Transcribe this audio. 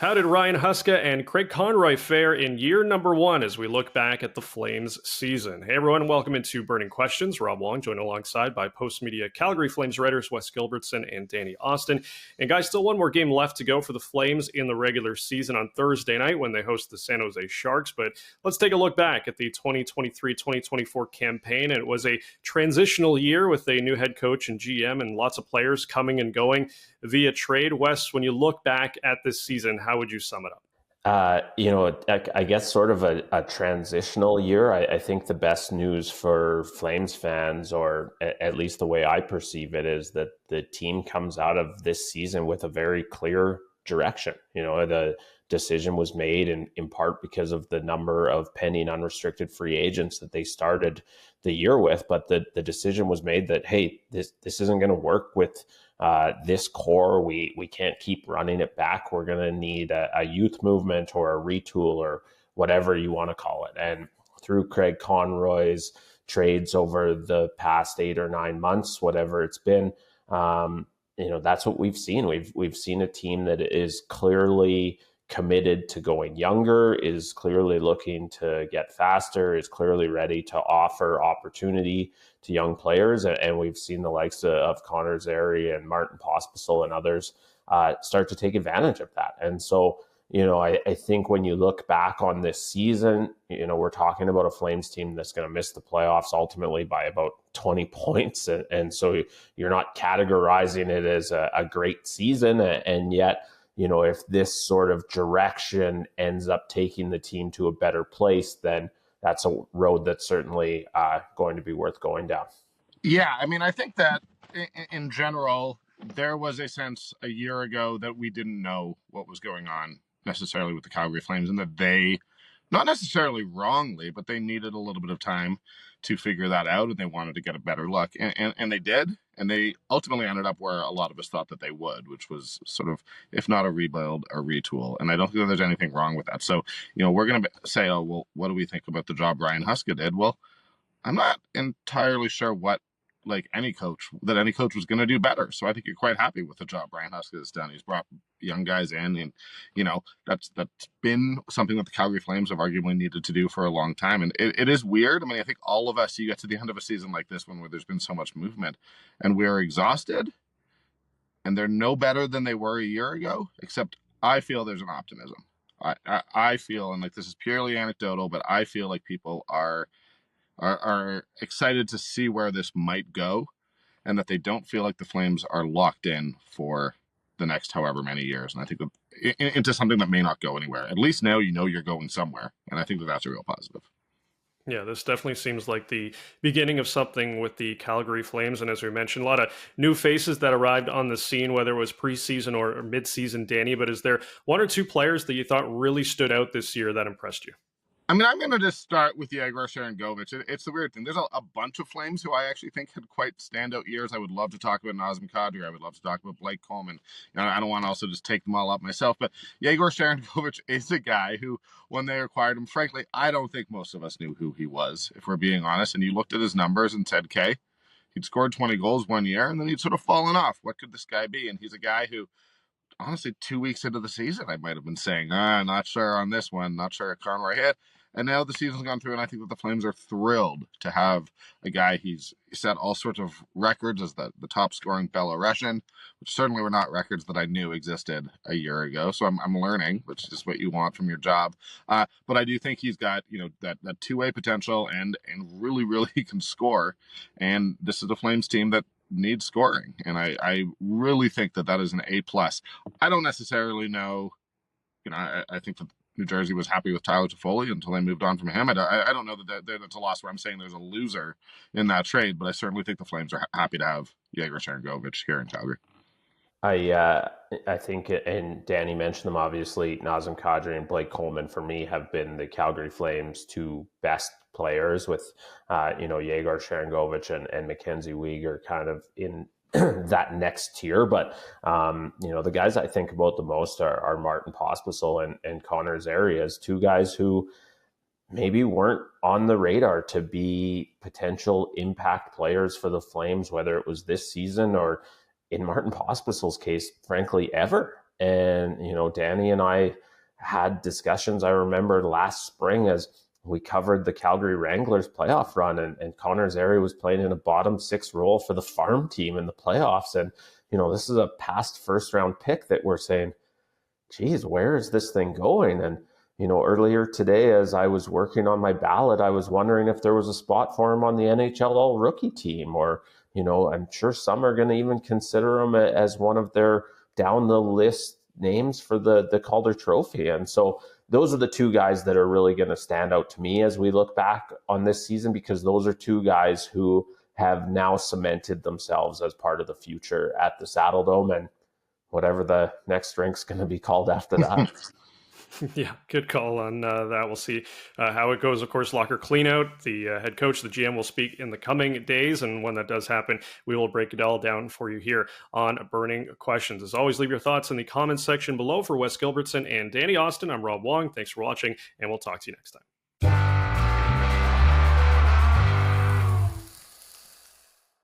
How did Ryan Huska and Craig Conroy fare in year number one as we look back at the Flames season? Hey everyone, welcome into Burning Questions. Rob Wong, joined alongside by Postmedia Calgary Flames writers Wes Gilbertson and Danny Austin. And guys, still one more game left to go for the Flames in the regular season on Thursday night when they host the San Jose Sharks. But let's take a look back at the 2023-2024 campaign. And it was a transitional year with a new head coach and GM and lots of players coming and going via trade. Wes, when you look back at this season, how would you sum it up? I guess sort of a transitional year. I think the best news for Flames fans, or at least the way I perceive it, is that the team comes out of this season with a very clear direction. The decision was made in part because of the number of pending unrestricted free agents that they started the year with. But the decision was made that, hey, this isn't going to work with this core. We can't keep running it back. We're going to need a youth movement or a retool or whatever you want to call it. And through Craig Conroy's trades over the past 8 or 9 months, whatever it's been, that's what we've seen. We've seen a team that is clearly committed to going younger, is clearly looking to get faster, is clearly ready to offer opportunity to young players. And we've seen the likes of Connor Zary and Martin Pospisil and others start to take advantage of that. And so, I think when you look back on this season, we're talking about a Flames team that's going to miss the playoffs ultimately by about 20 points. And so you're not categorizing it as a great season. And yet, if this sort of direction ends up taking the team to a better place, then that's a road that's certainly going to be worth going down. Yeah, I think that in general, there was a sense a year ago that we didn't know what was going on necessarily with the Calgary Flames, and that they, not necessarily wrongly, but they needed a little bit of time to figure that out, and they wanted to get a better look. And they did, and they ultimately ended up where a lot of us thought that they would, which was sort of, if not a rebuild, a retool. And I don't think there's anything wrong with that. So, we're going to say, oh, well, what do we think about the job Ryan Huska did? Well, I'm not entirely sure what any coach was going to do better. So I think you're quite happy with the job Brian Huska has done. He's brought young guys in, and that's been something that the Calgary Flames have arguably needed to do for a long time. And it is weird. I think all of us, you get to the end of a season like this one where there's been so much movement and we're exhausted, and they're no better than they were a year ago, except I feel there's an optimism. I feel, and this is purely anecdotal, but I feel like people are excited to see where this might go, and that they don't feel like the Flames are locked in for the next however many years. And I think that into something that may not go anywhere. At least now you're going somewhere, and I think that that's a real positive. Yeah, this definitely seems like the beginning of something with the Calgary Flames. And as we mentioned, a lot of new faces that arrived on the scene, whether it was preseason or mid-season, Danny. But is there one or two players that you thought really stood out this year that impressed you? I'm going to just start with Yegor Sharangovich. It's the weird thing. There's a bunch of Flames who I actually think had quite standout years. I would love to talk about Nazem Kadri. I would love to talk about Blake Coleman. I don't want to also just take them all up myself. But Yegor Sharangovich is a guy who, when they acquired him, frankly, I don't think most of us knew who he was, if we're being honest. And you looked at his numbers and said, okay, he'd scored 20 goals one year, and then he'd sort of fallen off. What could this guy be? And he's a guy who, honestly, 2 weeks into the season, I might have been saying, not sure on this one, not sure if Conroy hit. And now the season's gone through, and I think that the Flames are thrilled to have a guy. He's set all sorts of records as the top scoring Belarusian, which certainly were not records that I knew existed a year ago. So I'm learning, which is what you want from your job. But I do think he's got, that two-way potential and really, really can score. And this is a Flames team that needs scoring. And I really think that is an A+. I don't necessarily know, I think that New Jersey was happy with Tyler Toffoli until they moved on from him. I don't know that that's a loss where I'm saying there's a loser in that trade, but I certainly think the Flames are happy to have Yegor Sharangovich here in Calgary. I think, and Danny mentioned them, obviously, Nazem Kadri and Blake Coleman, for me, have been the Calgary Flames' two best players, with, Yegor Sharangovich and Mackenzie Weegar kind of in that next tier. But, the guys I think about the most are Martin Pospisil and Connor Zary, as two guys who maybe weren't on the radar to be potential impact players for the Flames, whether it was this season or, in Martin Pospisil's case, frankly, ever. And, Danny and I had discussions, I remember last spring, as we covered the Calgary Wranglers playoff run, and Connor Zary was playing in a bottom 6 role for the farm team in the playoffs. And, this is a past first round pick that we're saying, geez, where is this thing going? And, earlier today, as I was working on my ballot, I was wondering if there was a spot for him on the NHL All Rookie team, or, I'm sure some are going to even consider him as one of their down the list names for the Calder Trophy. And so those are the two guys that are really going to stand out to me as we look back on this season, because those are two guys who have now cemented themselves as part of the future at the Saddle Dome, and whatever the next rink's going to be called after that. Yeah, good call on that. We'll see how it goes. Of course, locker cleanout. The head coach, the GM, will speak in the coming days, and when that does happen, we will break it all down for you here on Burning Questions. As always, leave your thoughts in the comments section below. For Wes Gilbertson and Danny Austin, I'm Rob Wong. Thanks for watching, and we'll talk to you next time.